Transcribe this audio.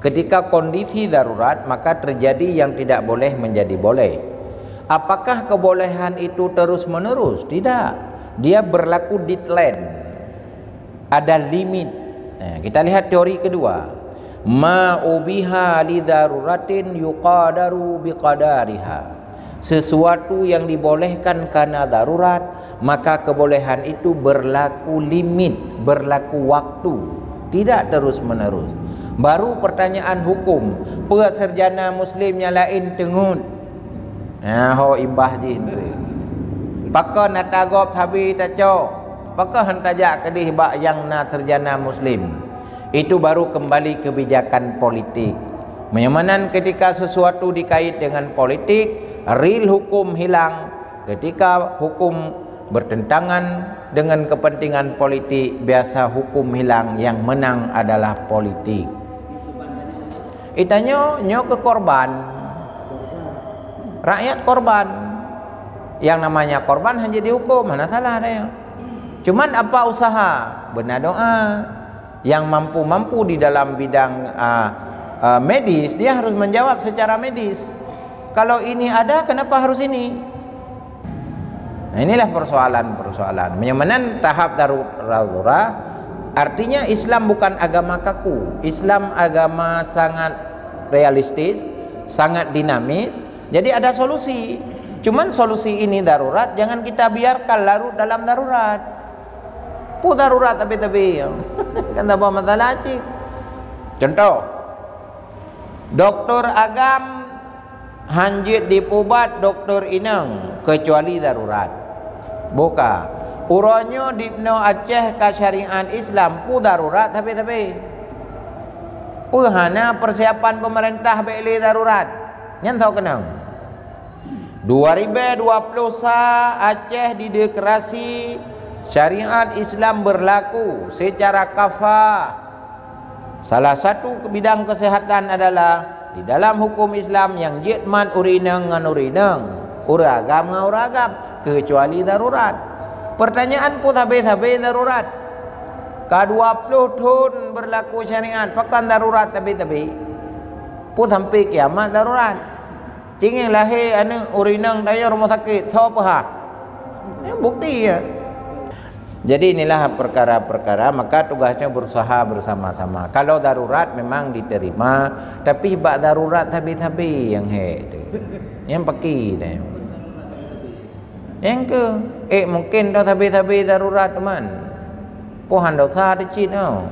Ketika kondisi darurat, maka terjadi yang tidak boleh menjadi boleh. Apakah kebolehan itu terus menerus? Tidak. Dia berlaku deadline. Ada limit. Nah, kita lihat teori kedua. Ma ubiha li daruratin yuqadaru biqadariha. Sesuatu yang dibolehkan karena darurat, maka kebolehan itu berlaku limit, berlaku waktu, tidak terus menerus. Baru pertanyaan hukum, peserjana muslim yang lain tengut. Ho imbah je indri. Pakon natagop habi taco. Pakon hantajak kedih bak yang na serjana muslim. Itu baru kembali kebijakan politik. Menyamanan ketika sesuatu dikait dengan politik, real hukum hilang. Ketika hukum bertentangan dengan kepentingan politik, biasa hukum hilang, yang menang adalah politik. Itanya nyo ke korban, rakyat korban. Yang namanya korban hanya dihukum, mana salah ada. Cuman apa usaha? Benar doa. Yang mampu-mampu di dalam bidang medis, dia harus menjawab secara medis. Kalau ini ada, kenapa harus ini? Nah, inilah persoalan-persoalan. Menyamanan tahap darurat, artinya Islam bukan agama kaku. Islam agama sangat realistis, sangat dinamis. Jadi ada solusi. Cuman solusi ini darurat, jangan kita biarkan larut dalam darurat. Darurat tapi kan tak apa masalah cik. Contoh, doktor agam hanjit dipubat doktor inang kecuali darurat. Buka uronyo dipno Aceh ke syariat Islam darurat tapi hana persiapan pemerintah beli darurat. Yang tahu kenang 2020 Aceh dideklarasi syariat Islam berlaku secara kafah. Salah satu bidang kesehatan adalah di dalam hukum Islam yang jitman urineng ngan urineng, uragam ngan uragam, kecuali darurat. Pertanyaan pun habis darurat. K20 tahun berlaku syariat, pakan darurat tapi pun sampai kiamat darurat. Cingin lahir anu urineng daya rumah sakit, tahu apa? Bukti ya. Jadi inilah perkara-perkara, maka tugasnya berusaha bersama-sama. Kalau darurat memang diterima, tapi bak darurat habis-habis yang yang pakai dah. Yang ke mungkin dah habis-habis darurat teman. Pohan dosa dicit tau.